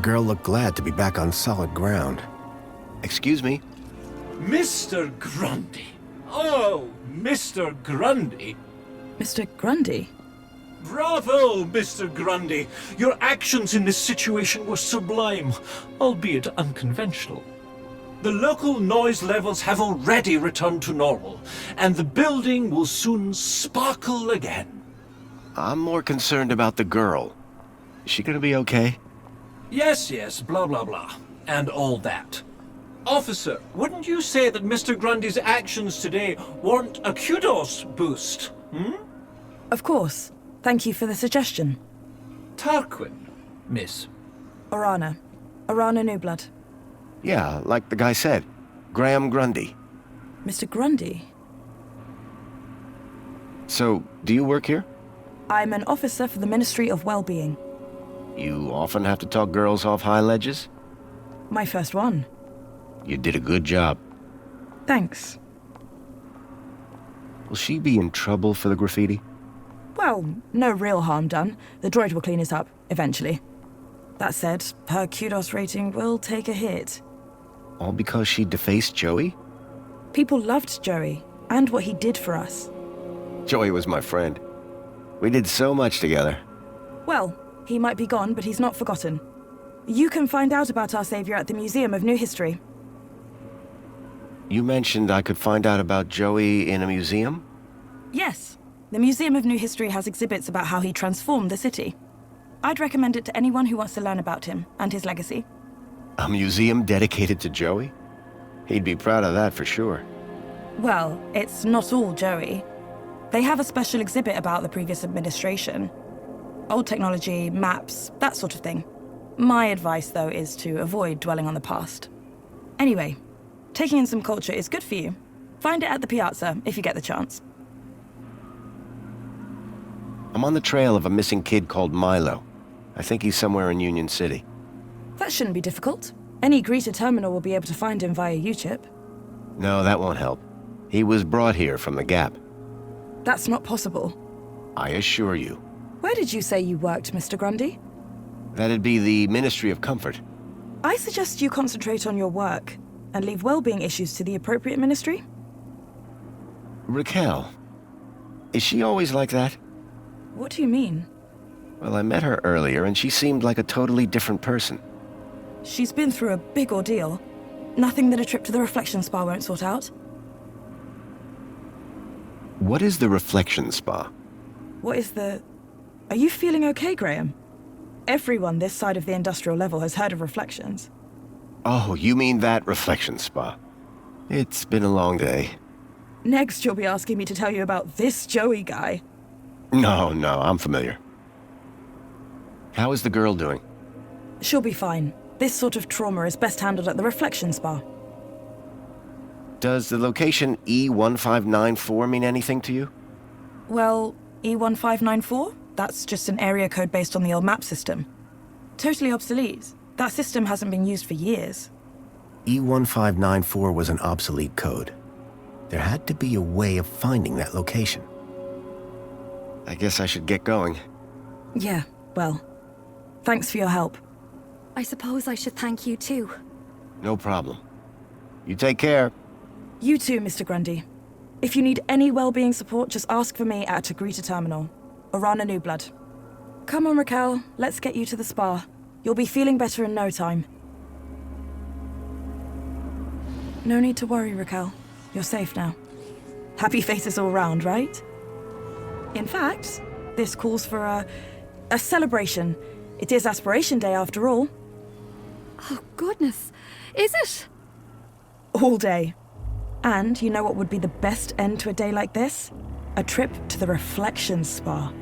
The girl looked glad to be back on solid ground. Excuse me? Mr. Grundy. Oh, Mr. Grundy. Mr. Grundy? Bravo, Mr. Grundy. Your actions in this situation were sublime, albeit unconventional. The local noise levels have already returned to normal, and the building will soon sparkle again. I'm more concerned about the girl. Is she gonna be okay? Yes, blah blah blah, and all that. Officer, wouldn't you say that Mr. Grundy's actions today warrant a kudos boost, hmm? Of course. Thank you for the suggestion. Tarquin, miss. Orana. Orana Newblood. Yeah, like the guy said. Graham Grundy. Mr. Grundy? So, do you work here? I'm an officer for the Ministry of Well-Being. You often have to talk girls off high ledges? My first one. You did a good job. Thanks. Will she be in trouble for the graffiti? Well, no real harm done. The droid will clean it up, eventually. That said, her kudos rating will take a hit. All because she defaced Joey? People loved Joey, and what he did for us. Joey was my friend. We did so much together. Well, he might be gone, but he's not forgotten. You can find out about our savior at the Museum of New History. You mentioned I could find out about Joey in a museum? Yes. The Museum of New History has exhibits about how he transformed the city. I'd recommend it to anyone who wants to learn about him and his legacy. A museum dedicated to Joey? He'd be proud of that for sure. Well, it's not all Joey. They have a special exhibit about the previous administration. Old technology, maps, that sort of thing. My advice, though, is to avoid dwelling on the past. Anyway, taking in some culture is good for you. Find it at the Piazza, if you get the chance. I'm on the trail of a missing kid called Milo. I think he's somewhere in Union City. That shouldn't be difficult. Any greeter terminal will be able to find him via U-chip. No, that won't help. He was brought here from the Gap. That's not possible. I assure you. Where did you say you worked, Mr. Grundy? That'd be the Ministry of Comfort. I suggest you concentrate on your work and leave well-being issues to the appropriate ministry. Raquel. Is she always like that? What do you mean? Well, I met her earlier and she seemed like a totally different person. She's been through a big ordeal. Nothing that a trip to the reflection spa won't sort out. What is the reflection spa? What is the... Are you feeling okay, Graham? Everyone this side of the industrial level has heard of reflections. Oh, you mean that reflection spa. It's been a long day. Next, you'll be asking me to tell you about this Joey guy. No, I'm familiar. How is the girl doing? She'll be fine. This sort of trauma is best handled at the reflection spa. Does the location E1594 mean anything to you? Well, E1594? That's just an area code based on the old map system. Totally obsolete. That system hasn't been used for years. E1594 was an obsolete code. There had to be a way of finding that location. I guess I should get going. Yeah, well, thanks for your help. I suppose I should thank you too. No problem. You take care. You too, Mr. Grundy. If you need any well-being support, just ask for me at a greeter terminal. Orana Newblood. Come on, Raquel. Let's get you to the spa. You'll be feeling better in no time. No need to worry, Raquel. You're safe now. Happy faces all round, right? In fact, this calls for a celebration. It is Aspiration Day after all. Oh, goodness. Is it? All day. And you know what would be the best end to a day like this? A trip to the Reflection Spa.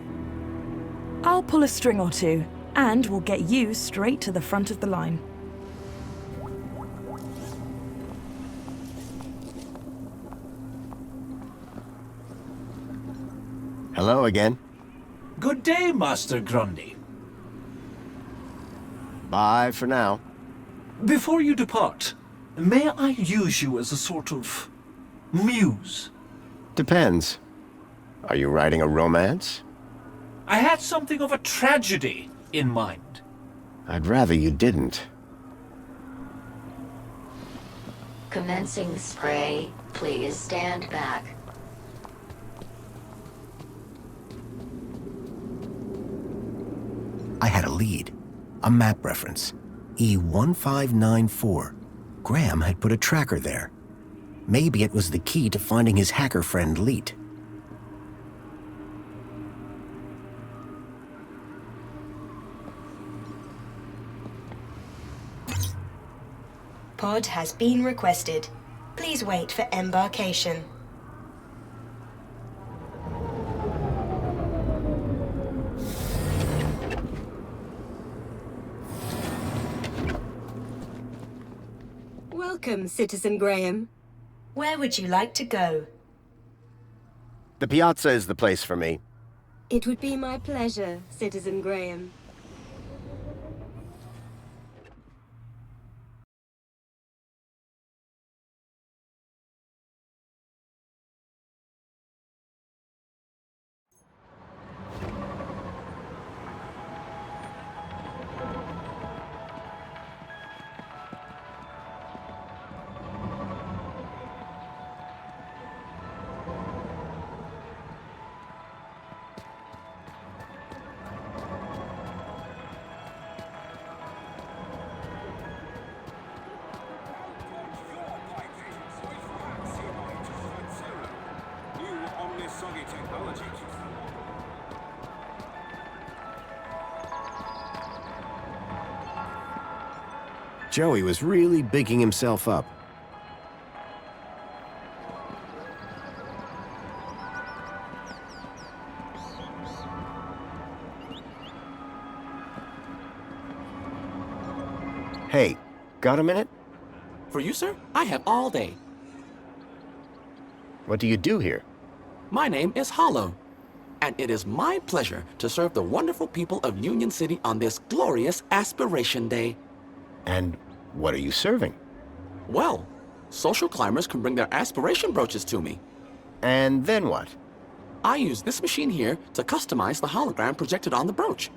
I'll pull a string or two, and we'll get you straight to the front of the line. Hello again. Good day, Master Grundy. Bye for now. Before you depart, may I use you as a sort of muse? Depends. Are you writing a romance? I had something of a tragedy in mind. I'd rather you didn't. Commencing spray. Please stand back. I had a lead. A map reference. E1594. Graham had put a tracker there. Maybe it was the key to finding his hacker friend, Leet. Pod has been requested. Please wait for embarkation. Welcome, Citizen Graham. Where would you like to go? The piazza is the place for me. It would be my pleasure, Citizen Graham. Joey was really bigging himself up. Hey, got a minute? For you, sir, I have all day. What do you do here? My name is Hollow, and it is my pleasure to serve the wonderful people of Union City on this glorious Aspiration Day. And what are you serving? Well, social climbers can bring their aspiration brooches to me. And then what? I use this machine here to customize the hologram projected on the brooch.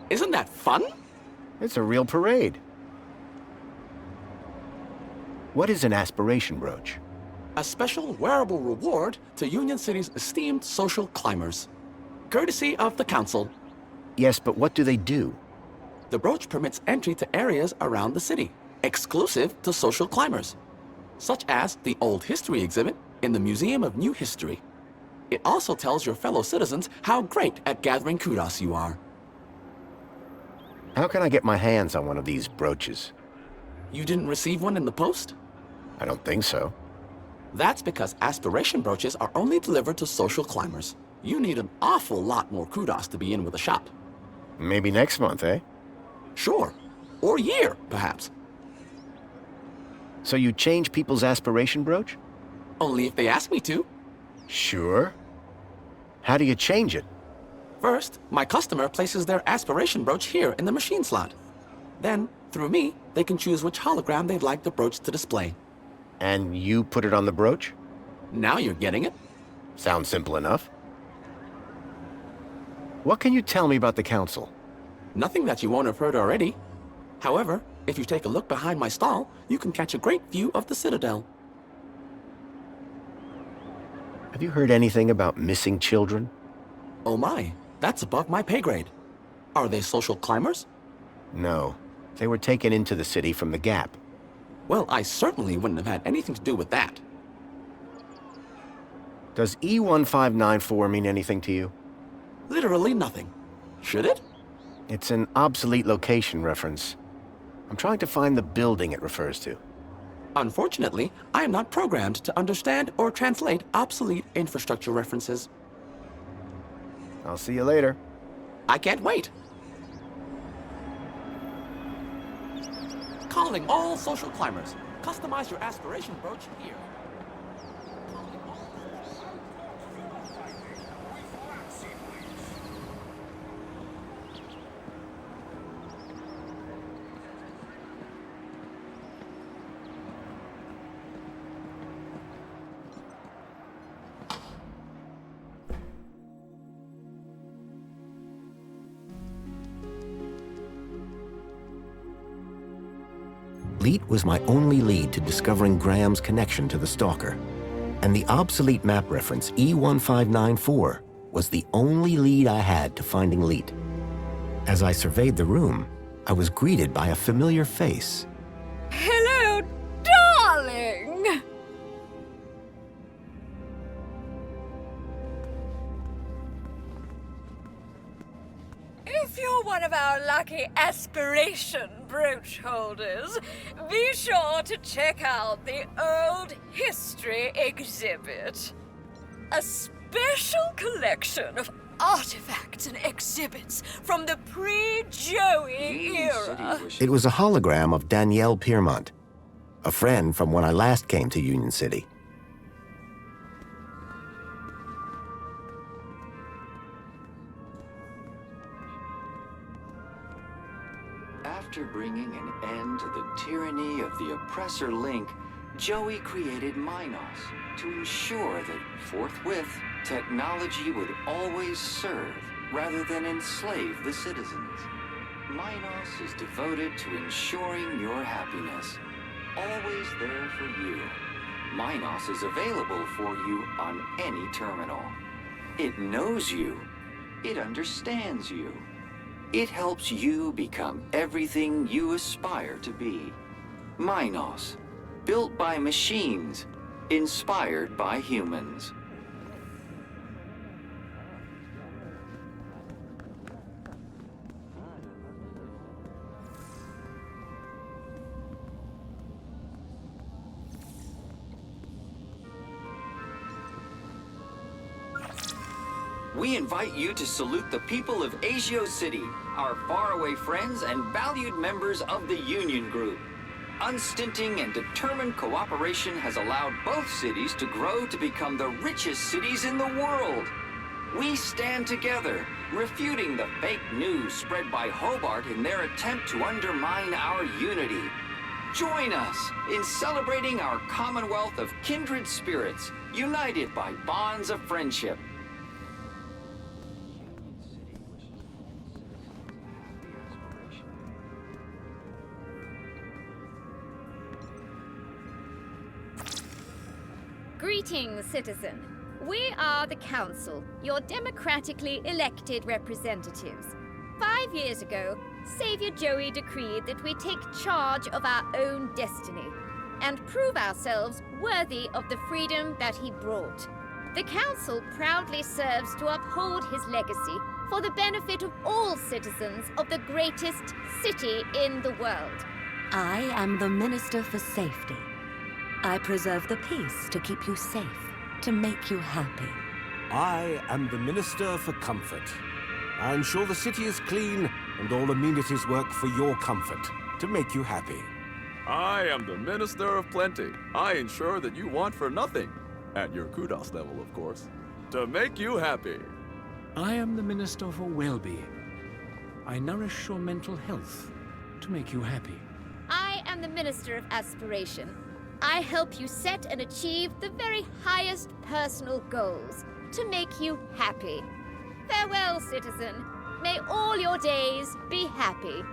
Isn't that fun? It's a real parade. What is an aspiration brooch? A special wearable reward to Union City's esteemed social climbers. Courtesy of the Council. Yes, but what do they do? The brooch permits entry to areas around the city, exclusive to social climbers, such as the Old History exhibit in the Museum of New History. It also tells your fellow citizens how great at gathering kudos you are. How can I get my hands on one of these brooches? You didn't receive one in the post? I don't think so. That's because aspiration brooches are only delivered to social climbers. You need an awful lot more kudos to be in with a shop. Maybe next month, eh? Sure. Or year, perhaps. So you change people's aspiration brooch? Only if they ask me to. Sure. How do you change it? First, my customer places their aspiration brooch here in the machine slot. Then, through me, they can choose which hologram they'd like the brooch to display. And you put it on the brooch? Now you're getting it. Sounds simple enough. What can you tell me about the Council? Nothing that you won't have heard already. However, if you take a look behind my stall, you can catch a great view of the Citadel. Have you heard anything about missing children? Oh my, that's above my pay grade. Are they social climbers? No. They were taken into the city from the Gap. Well, I certainly wouldn't have had anything to do with that. Does E1594 mean anything to you? Literally nothing. Should it? It's an obsolete location reference. I'm trying to find the building it refers to. Unfortunately, I am not programmed to understand or translate obsolete infrastructure references. I'll see you later. I can't wait. Calling all social climbers. Customize your aspiration brooch here. Leet was my only lead to discovering Graham's connection to the Stalker. And the obsolete map reference E1594 was the only lead I had to finding Leet. As I surveyed the room, I was greeted by a familiar face. Hello, darling! If you're one of our lucky aspiration brooch holders, be sure to check out the Old History exhibit. A special collection of artifacts and exhibits from the pre-Joey era. It was a hologram of Danielle Piermont, a friend from when I last came to Union City. After bringing an end to the tyranny of the oppressor Link, Joey created Minos to ensure that forthwith, technology would always serve rather than enslave the citizens. Minos is devoted to ensuring your happiness, always there for you. Minos is available for you on any terminal. It knows you. It understands you. It helps you become everything you aspire to be. Minos, built by machines, inspired by humans. We invite you to salute the people of Asio City, our faraway friends and valued members of the Union Group. Unstinting and determined cooperation has allowed both cities to grow to become the richest cities in the world. We stand together, refuting the fake news spread by Hobart in their attempt to undermine our unity. Join us in celebrating our commonwealth of kindred spirits, united by bonds of friendship. Greetings, citizen. We are the Council, your democratically elected representatives. 5 years ago, Savior Joey decreed that we take charge of our own destiny and prove ourselves worthy of the freedom that he brought. The Council proudly serves to uphold his legacy for the benefit of all citizens of the greatest city in the world. I am the Minister for Safety. I preserve the peace to keep you safe, to make you happy. I am the Minister for Comfort. I ensure the city is clean and all amenities work for your comfort, to make you happy. I am the Minister of Plenty. I ensure that you want for nothing, at your kudos level, of course, to make you happy. I am the Minister for Well-being. I nourish your mental health, to make you happy. I am the Minister of Aspiration. I help you set and achieve the very highest personal goals to make you happy. Farewell, citizen. May all your days be happy.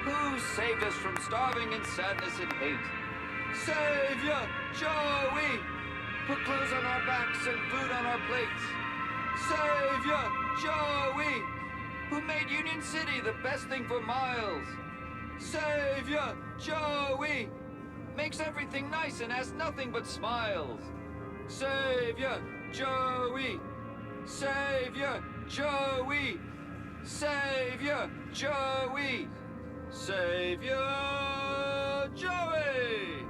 Who saved us from starving in sadness and hate? Savior Joey! Put clothes on our backs and food on our plates. Savior Joey! Who made Union City the best thing for miles. Savior Joey! Makes everything nice and has nothing but smiles. Savior Joey! Savior Joey! Savior Joey! Savior Joey!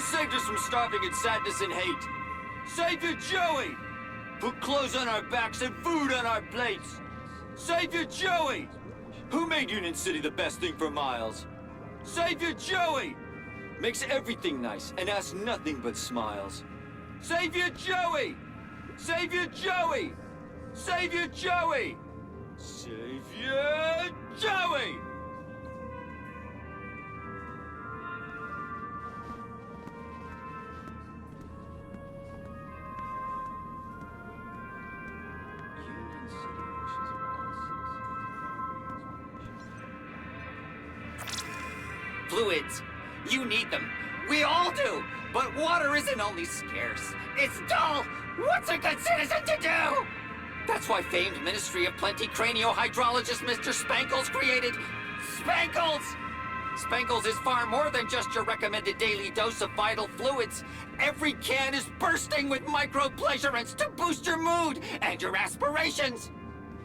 saved us from starving in sadness and hate? Savior Joey! Put clothes on our backs and food on our plates! Savior Joey! Who made Union City the best thing for miles? Savior Joey! Makes everything nice and asks nothing but smiles. Savior Joey! Savior Joey! Savior Joey! Savior Joey! Fluids. You need them. We all do. But water isn't only scarce. It's dull. What's a good citizen to do? That's why famed Ministry of Plenty craniohydrologist Mr. Spankles created Spankles! Spankles is far more than just your recommended daily dose of vital fluids. Every can is bursting with micro-pleasurants to boost your mood and your aspirations.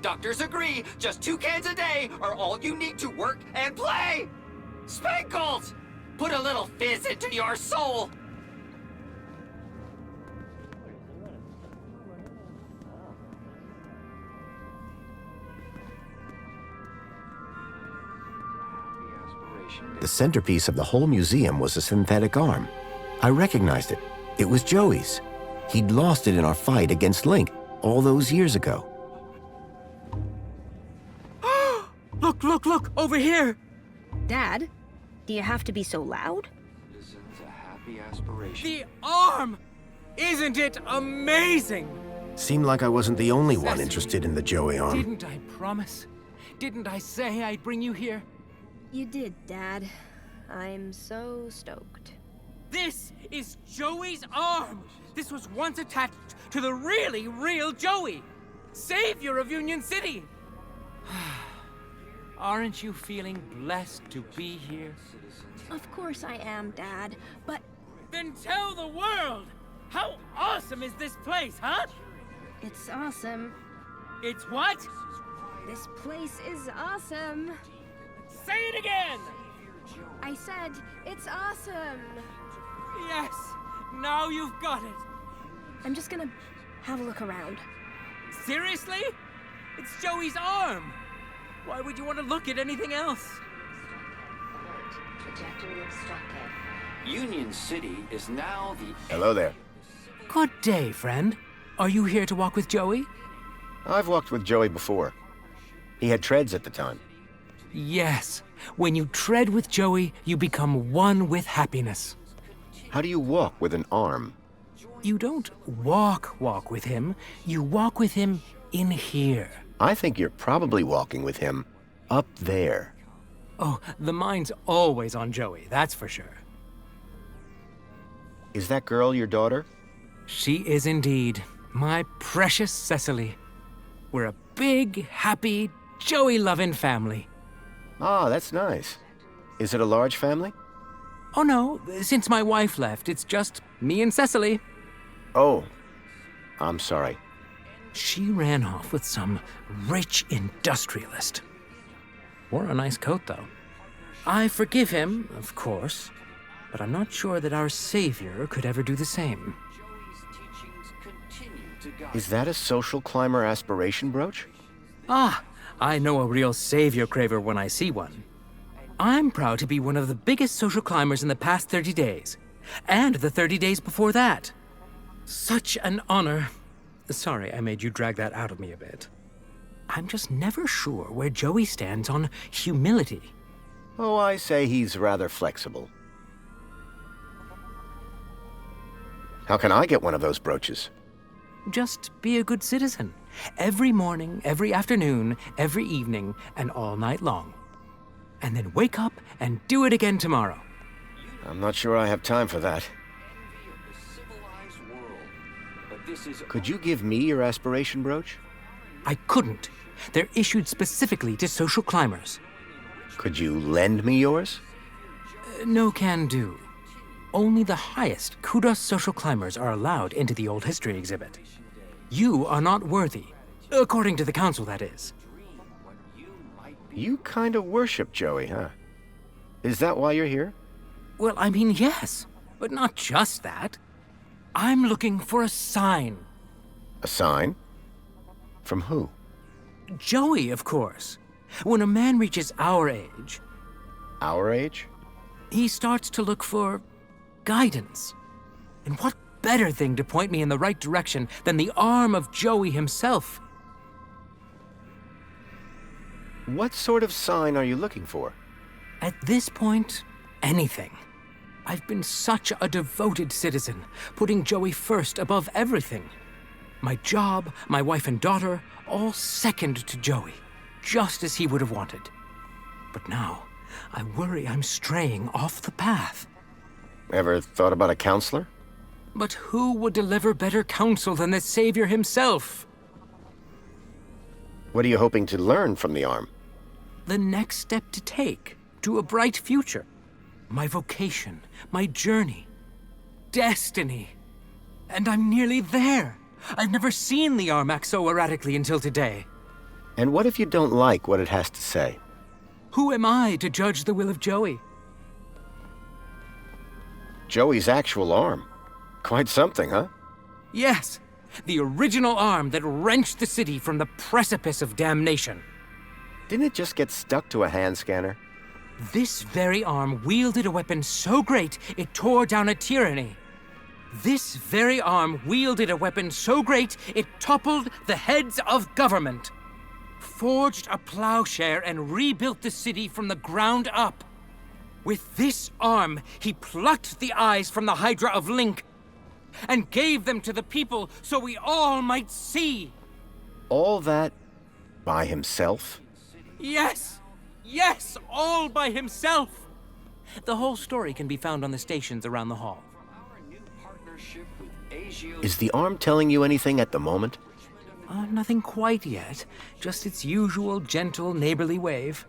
Doctors agree, just 2 cans a day are all you need to work and play. Spankles! Put a little fizz into your soul. The centerpiece of the whole museum was a synthetic arm. I recognized it. It was Joey's. He'd lost it in our fight against Link all those years ago. Look, look, look! Over here! Dad, do you have to be so loud? The arm! Isn't it amazing? Seemed like I wasn't the only one interested in the Joey arm. Didn't I promise? Didn't I say I'd bring you here? You did, Dad. I'm so stoked. This is Joey's arm! This was once attached to the really real Joey! Savior of Union City! Aren't you feeling blessed to be here? Of course I am, Dad, but... Then tell the world! How awesome is this place, huh? It's awesome. It's what? This place is awesome. Say it again! I said, it's awesome. Yes! Now you've got it! I'm just gonna have a look around. Seriously? It's Joey's arm! Why would you want to look at anything else? Trajectory obstructed. Union City is now the... Hello there. Good day, friend. Are you here to walk with Joey? I've walked with Joey before. He had treads at the time. Yes. When you tread with Joey, you become one with happiness. How do you walk with an arm? You don't walk with him. You walk with him in here. I think you're probably walking with him up there. Oh, the mind's always on Joey, that's for sure. Is that girl your daughter? She is indeed. My precious Cecily. We're a big, happy, Joey-loving family. Ah, that's nice. Is it a large family? Oh no, since my wife left, it's just me and Cecily. Oh, I'm sorry. She ran off with some rich industrialist. Wore a nice coat, though. I forgive him, of course, but I'm not sure that our savior could ever do the same. Is that a social climber aspiration brooch? Ah, I know a real savior craver when I see one. I'm proud to be one of the biggest social climbers in the past 30 days, and the 30 days before that. Such an honor. Sorry, I made you drag that out of me a bit. I'm just never sure where Joey stands on humility. Oh, I say he's rather flexible. How can I get one of those brooches? Just be a good citizen. Every morning, every afternoon, every evening, and all night long. And then wake up and do it again tomorrow. I'm not sure I have time for that. Could you give me your aspiration brooch? I couldn't. They're issued specifically to social climbers. Could you lend me yours? No can do. Only the highest Kudos social climbers are allowed into the old history exhibit. You are not worthy. According to the council, that is. You kind of worship Joey, huh? Is that why you're here? Well, I mean, yes. But not just that. I'm looking for a sign. A sign? From who? Joey, of course. When a man reaches our age... Our age? He starts to look for guidance. And what better thing to point me in the right direction than the arm of Joey himself? What sort of sign are you looking for? At this point, anything. I've been such a devoted citizen, putting Joey first above everything. My job, my wife and daughter, all second to Joey, just as he would have wanted. But now, I worry I'm straying off the path. Ever thought about a counselor? But who would deliver better counsel than the Savior himself? What are you hoping to learn from the arm? The next step to take to a bright future. My vocation, my journey, destiny. And I'm nearly there. I've never seen the arm act so erratically until today. And what if you don't like what it has to say? Who am I to judge the will of Joey? Joey's actual arm. Quite something, huh? Yes, the original arm that wrenched the city from the precipice of damnation. Didn't it just get stuck to a hand scanner? This very arm wielded a weapon so great it tore down a tyranny. This very arm wielded a weapon so great it toppled the heads of government, forged a plowshare and rebuilt the city from the ground up. With this arm, he plucked the eyes from the Hydra of Link and gave them to the people so we all might see. All that by himself? Yes! Yes! All by himself! The whole story can be found on the stations around the hall. Is the arm telling you anything at the moment? Nothing quite yet. Just its usual gentle, neighborly wave.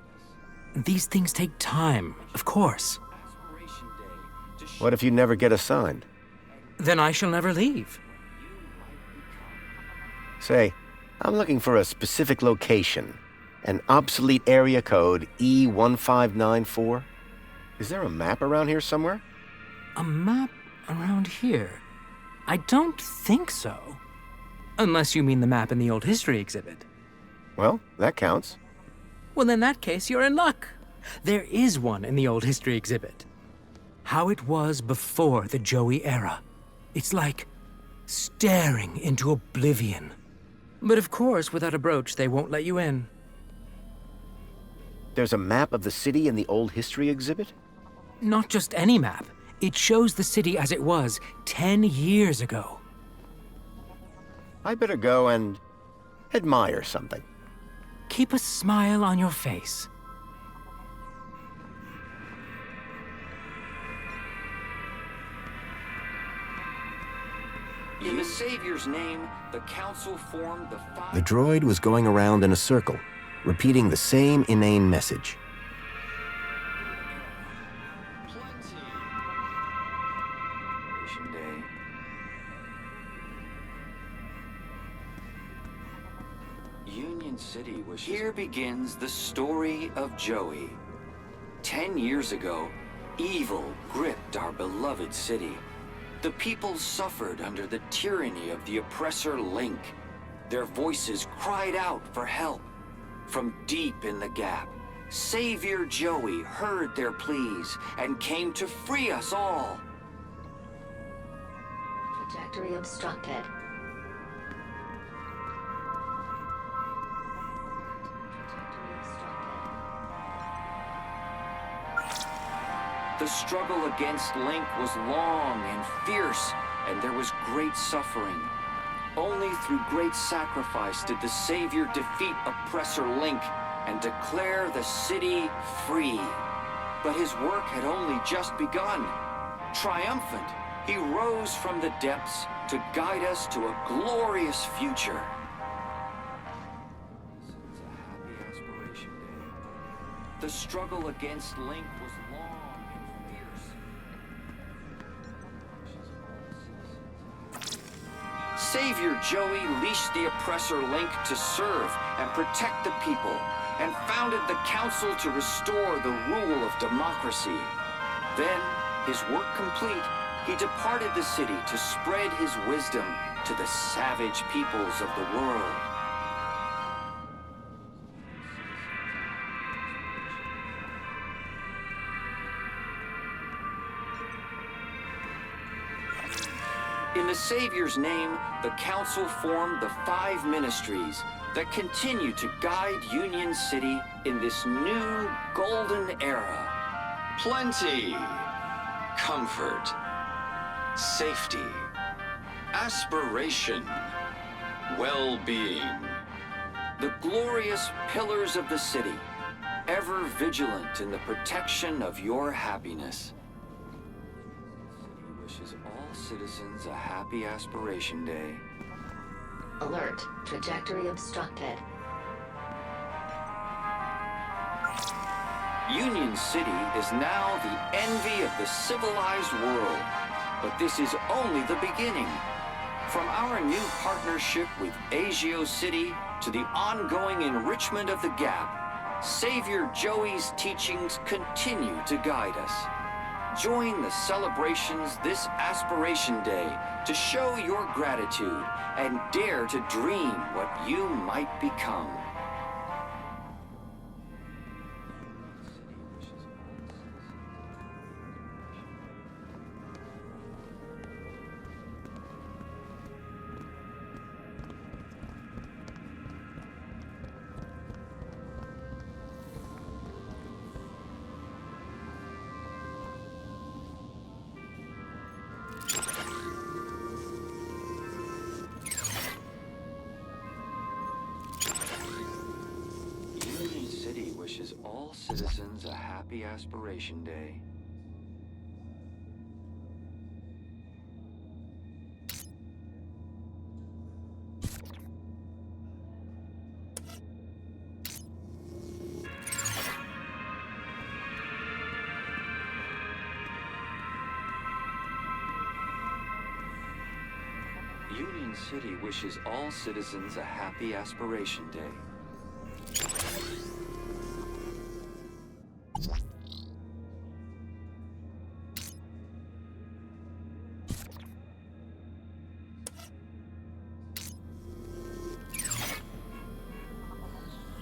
These things take time, of course. What if you never get a sign? Then I shall never leave. Say, I'm looking for a specific location. An obsolete area code E1594. Is there a map around here somewhere? A map around here? I don't think so. Unless you mean the map in the old history exhibit. Well, that counts. Well, in that case, you're in luck. There is one in the old history exhibit. How it was before the Joey era. It's like staring into oblivion. But of course, without a brooch, they won't let you in. There's a map of the city in the old history exhibit? Not just any map. It shows the city as it was 10 years ago. I better go and admire something. Keep a smile on your face. In the Savior's name, the Council formed the five... The droid was going around in a circle, repeating the same inane message. Union City was... Here begins the story of Joey. 10 years ago, evil gripped our beloved city. The people suffered under the tyranny of the oppressor Link. Their voices cried out for help. From deep in the gap, Savior Joey heard their pleas and came to free us all. Trajectory obstructed. The struggle against Link was long and fierce, and there was great suffering. Only through great sacrifice did the Savior defeat oppressor Link and declare the city free. But his work had only just begun. Triumphant, he rose from the depths to guide us to a glorious future. The struggle against Link was long and fierce. Savior Joey leashed the oppressor Link to serve and protect the people, and founded the Council to restore the rule of democracy. Then, his work complete, he departed the city to spread his wisdom to the savage peoples of the world. In the Savior's name, the Council formed the 5 ministries that continue to guide Union City in this new golden era. Plenty, comfort, safety, aspiration, well-being. The glorious pillars of the city, ever vigilant in the protection of your happiness. Wishes all citizens a happy Aspiration Day. Alert. Trajectory obstructed. Union City is now the envy of the civilized world, but this is only the beginning. From our new partnership with Agio City to the ongoing enrichment of the Gap, Savior Joey's teachings continue to guide us. Join the celebrations this Aspiration Day to show your gratitude and dare to dream what you might become. Wishes all citizens a happy Aspiration Day. Union City wishes all citizens a happy Aspiration Day.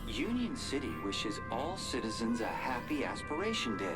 Union City wishes all citizens a happy Aspiration Day.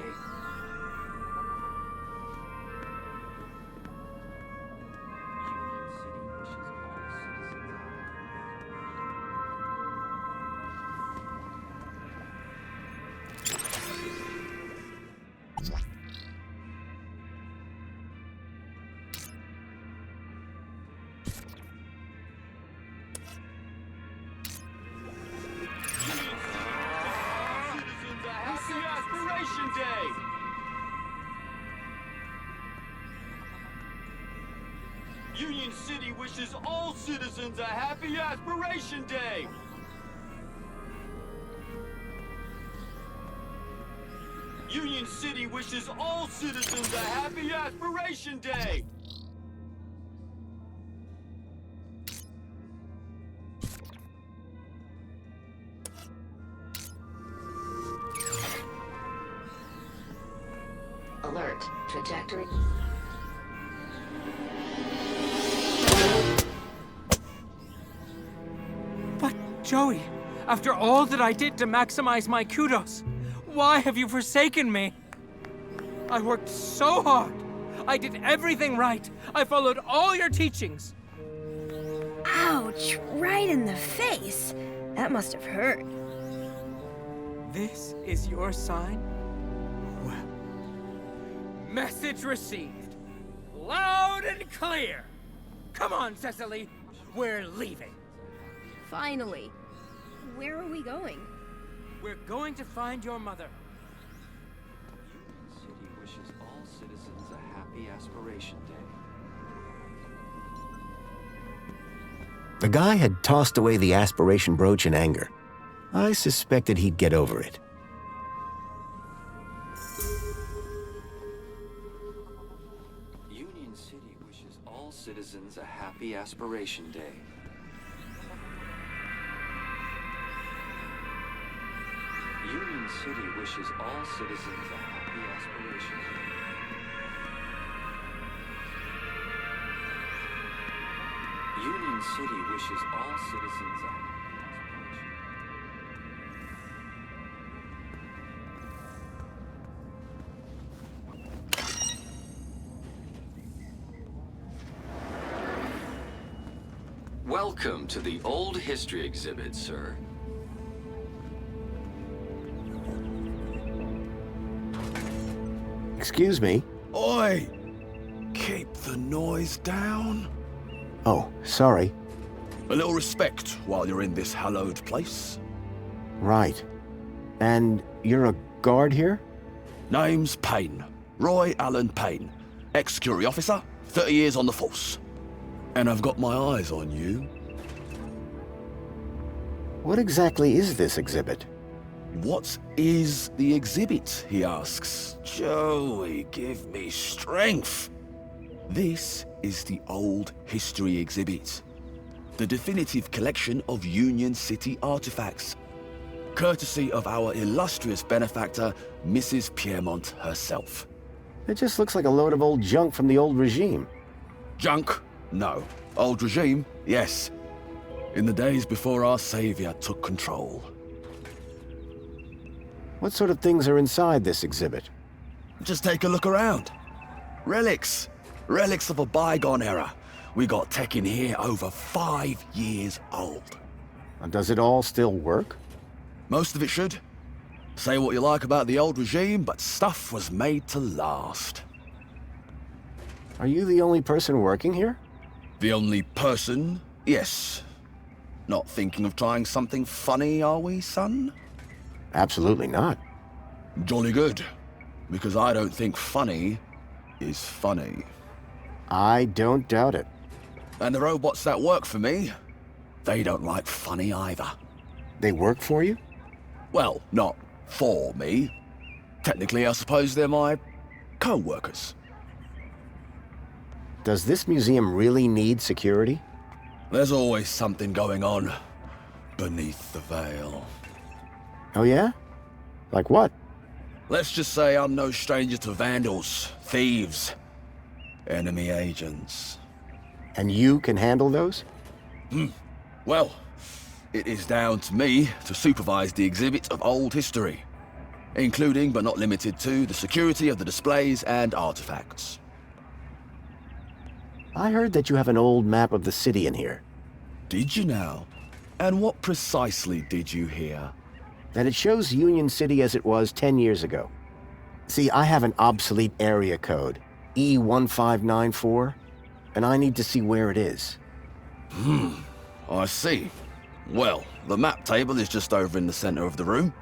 Union City wishes all citizens a happy Aspiration Day! Union City wishes all citizens a happy Aspiration Day! Alert. Trajectory. Joey, after all that I did to maximize my kudos, why have you forsaken me? I worked so hard. I did everything right. I followed all your teachings. Ouch! Right in the face. That must have hurt. This is your sign? Well, message received. Loud and clear. Come on, Cecily. We're leaving. Finally. Where are we going? We're going to find your mother. Union City wishes all citizens a happy Aspiration Day. The guy had tossed away the aspiration brooch in anger. I suspected he'd get over it. Union City wishes all citizens a happy Aspiration Day. Union City wishes all citizens a happy Aspiration Day. City wishes all citizens a Welcome to the Old History exhibit, sir. Excuse me? Oi! Keep the noise down. Oh, sorry. A little respect while you're in this hallowed place. Right. And you're a guard here? Name's Payne. Roy Allen Payne. Ex-security officer, 30 years on the force. And I've got my eyes on you. What exactly is this exhibit? What is the exhibit, he asks. Joey, give me strength. This is the Old History exhibit. The definitive collection of Union City artifacts. Courtesy of our illustrious benefactor, Mrs. Piermont herself. It just looks like a load of old junk from the old regime. Junk? No. Old regime? Yes. In the days before our savior took control. What sort of things are inside this exhibit? Just take a look around. Relics. Relics of a bygone era. We got tech in here over 5 years old. And does it all still work? Most of it should. Say what you like about the old regime, but stuff was made to last. Are you the only person working here? The only person? Yes. Not thinking of trying something funny, are we, son? Absolutely not. Jolly good. Because I don't think funny is funny. I don't doubt it. And the robots that work for me, they don't like funny either. They work for you? Well, not for me. Technically, I suppose they're my co-workers. Does this museum really need security? There's always something going on beneath the veil. Oh yeah? Like what? Let's just say I'm no stranger to vandals, thieves, enemy agents. And you can handle those? Well, it is down to me to supervise the exhibit of old history, including but not limited to the security of the displays and artifacts. I heard that you have an old map of the city in here. Did you now? And what precisely did you hear? That it shows Union City as it was 10 years ago. See, I have an obsolete area code, E1594, and I need to see where it is. I see. Well, the map table is just over in the center of the room.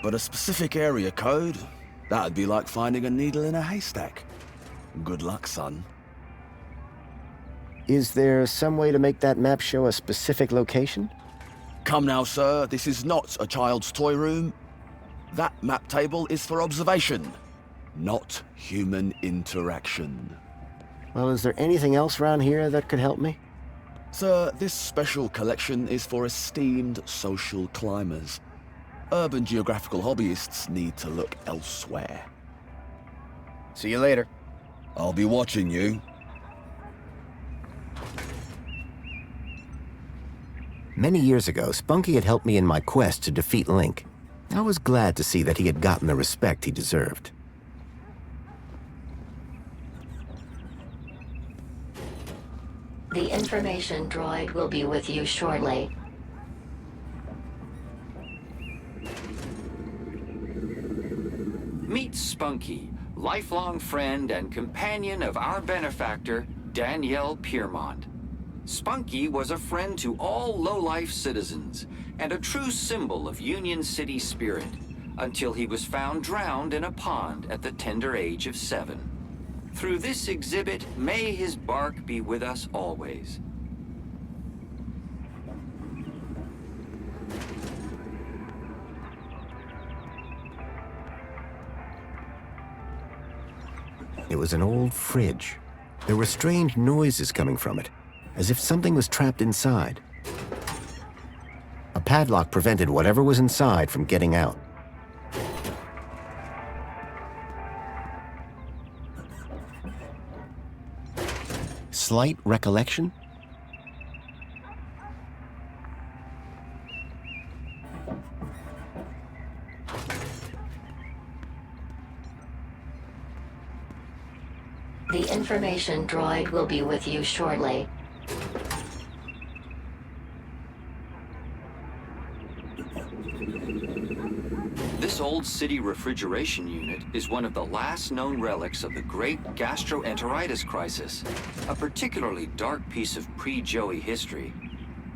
But a specific area code, that'd be like finding a needle in a haystack. Good luck, son. Is there some way to make that map show a specific location? Come now, sir. This is not a child's toy room. That map table is for observation, not human interaction. Well, is there anything else around here that could help me? Sir, this special collection is for esteemed social climbers. Urban geographical hobbyists need to look elsewhere. See you later. I'll be watching you. Many years ago, Spunky had helped me in my quest to defeat Link. I was glad to see that he had gotten the respect he deserved. The information droid will be with you shortly. Meet Spunky, lifelong friend and companion of our benefactor, Danielle Piermont. Spunky was a friend to all low-life citizens and a true symbol of Union City spirit until he was found drowned in a pond at the tender age of 7. Through this exhibit, may his bark be with us always. It was an old fridge. There were strange noises coming from it, as if something was trapped inside. A padlock prevented whatever was inside from getting out. Slight recollection? The information droid will be with you shortly. This old city refrigeration unit is one of the last known relics of the great gastroenteritis crisis, a particularly dark piece of pre-Joey history.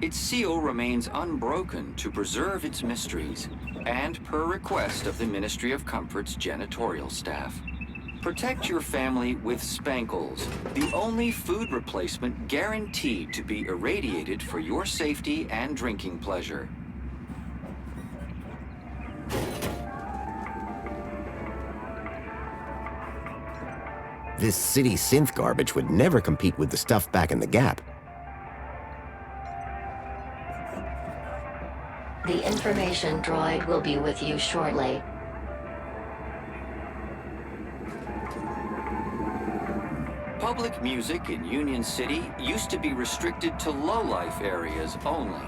Its seal remains unbroken to preserve its mysteries, and per request of the Ministry of Comfort's janitorial staff. Protect your family with Spankles, the only food replacement guaranteed to be irradiated for your safety and drinking pleasure. This city synth garbage would never compete with the stuff back in the Gap. The information droid will be with you shortly. Public music in Union City used to be restricted to low-life areas only.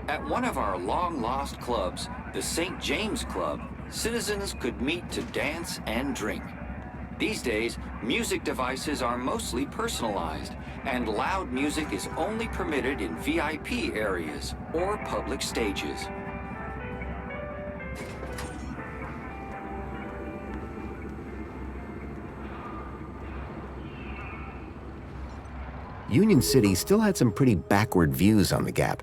At one of our long-lost clubs, the St. James Club, citizens could meet to dance and drink. These days, music devices are mostly personalized, and loud music is only permitted in VIP areas or public stages. Union City still had some pretty backward views on the Gap.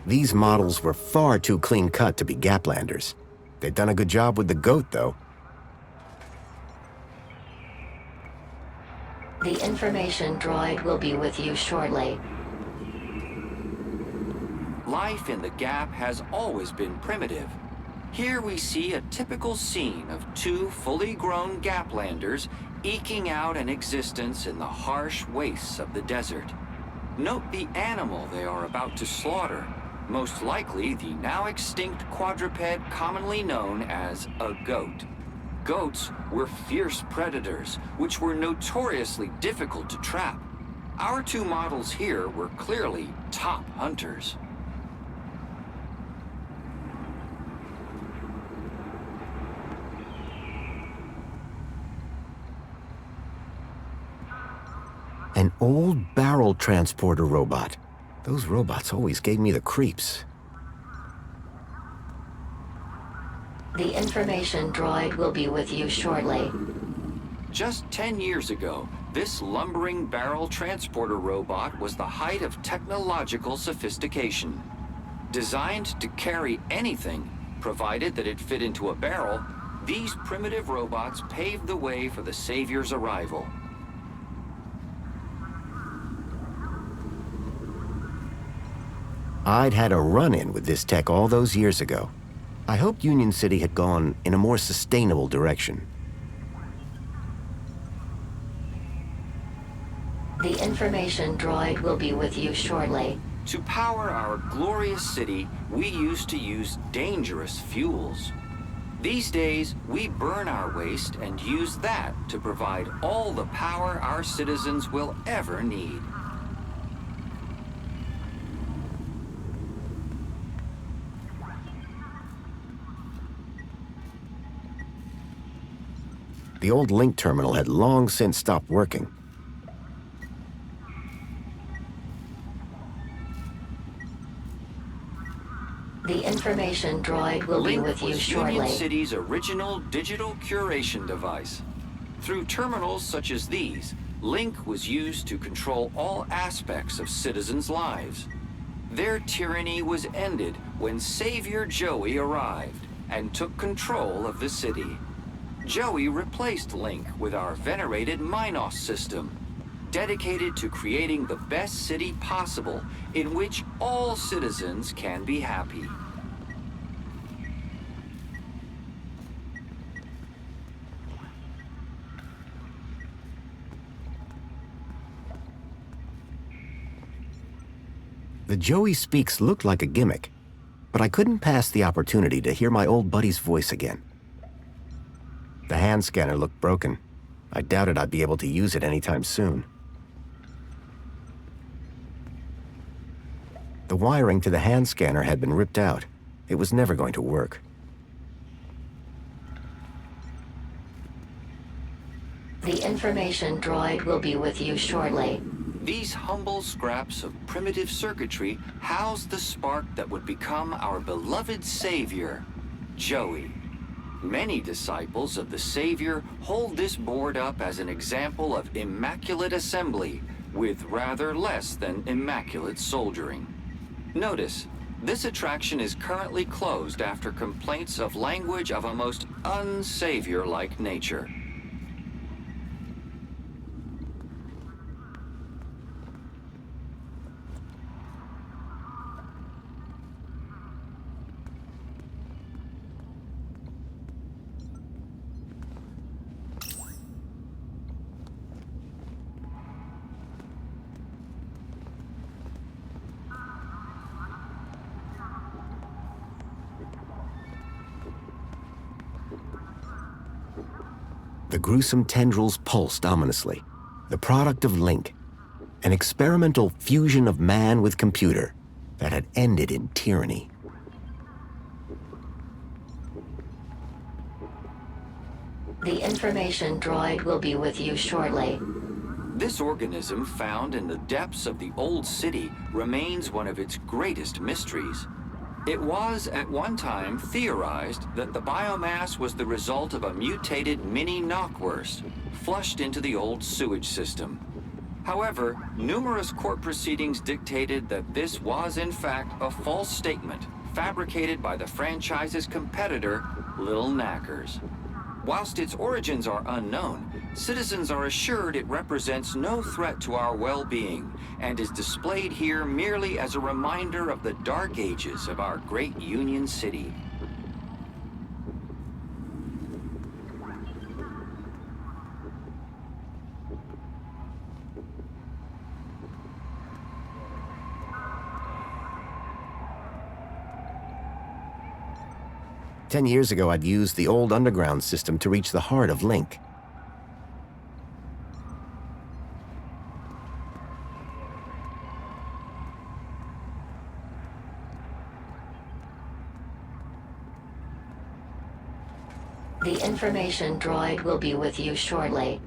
These models were far too clean-cut to be Gaplanders. They'd done a good job with the goat, though. The information droid will be with you shortly. Life in the Gap has always been primitive. Here we see a typical scene of two fully grown Gaplanders eking out an existence in the harsh wastes of the desert. Note the animal they are about to slaughter, most likely the now extinct quadruped commonly known as a goat. Goats were fierce predators, which were notoriously difficult to trap. Our two models here were clearly top hunters. An old barrel transporter robot. Those robots always gave me the creeps. The information droid will be with you shortly. Just 10 years ago, this lumbering barrel transporter robot was the height of technological sophistication. Designed to carry anything, provided that it fit into a barrel, these primitive robots paved the way for the Savior's arrival. I'd had a run-in with this tech all those years ago. I hoped Union City had gone in a more sustainable direction. The information droid will be with you shortly. To power our glorious city, we used to use dangerous fuels. These days, we burn our waste and use that to provide all the power our citizens will ever need. The old link terminal had long since stopped working. The information droid will be with you was shortly. Union City's original digital curation device. Through terminals such as these, Link was used to control all aspects of citizens' lives. Their tyranny was ended when Savior Joey arrived and took control of the city. Joey replaced Link with our venerated Minos system, dedicated to creating the best city possible in which all citizens can be happy. The Joey Speaks looked like a gimmick, but I couldn't pass the opportunity to hear my old buddy's voice again. The hand scanner looked broken. I doubted I'd be able to use it anytime soon. The wiring to the hand scanner had been ripped out. It was never going to work. information droid will be with you shortly. These humble scraps of primitive circuitry house the spark that would become our beloved savior, Joey. Many disciples of the Savior hold this board up as an example of immaculate assembly with rather less than immaculate soldiering. Notice, this attraction is currently closed after complaints of language of a most unsavior-like nature. The gruesome tendrils pulsed ominously, the product of Link, an experimental fusion of man with computer that had ended in tyranny. The information droid will be with you shortly. This organism found in the depths of the old city remains one of its greatest mysteries. It was at one time theorized that the biomass was the result of a mutated mini knockwurst flushed into the old sewage system. However, numerous court proceedings dictated that this was in fact a false statement fabricated by the franchise's competitor, Little Knackers. Whilst its origins are unknown, citizens are assured it represents no threat to our well-being and is displayed here merely as a reminder of the dark ages of our great Union City. Ten years ago, I'd used the old underground system to reach the heart of Link. The information droid will be with you shortly.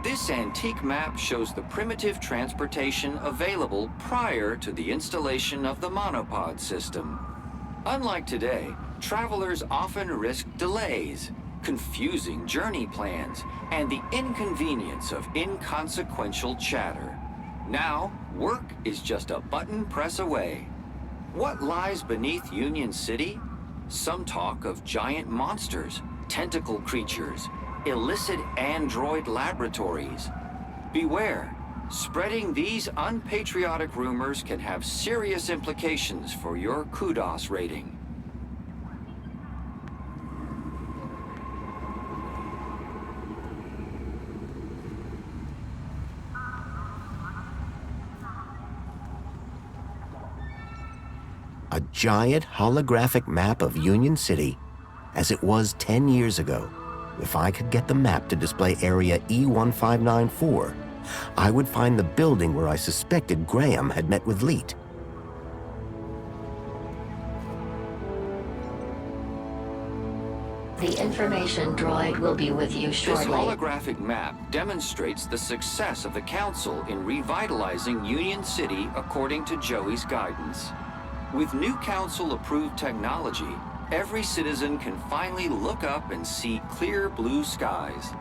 This antique map shows the primitive transportation available prior to the installation of the monopod system. Unlike today, travelers often risk delays, confusing journey plans, and the inconvenience of inconsequential chatter. Now, work is just a button press away. What lies beneath Union City? Some talk of giant monsters, tentacle creatures, illicit android laboratories. Beware, spreading these unpatriotic rumors can have serious implications for your kudos rating. A giant holographic map of Union City as it was 10 years ago. If I could get the map to display area E1594, I would find the building where I suspected Graham had met with Leet. The information droid will be with you shortly. This holographic map demonstrates the success of the Council in revitalizing Union City according to Joey's guidance. With new Council-approved technology, every citizen can finally look up and see clear blue skies.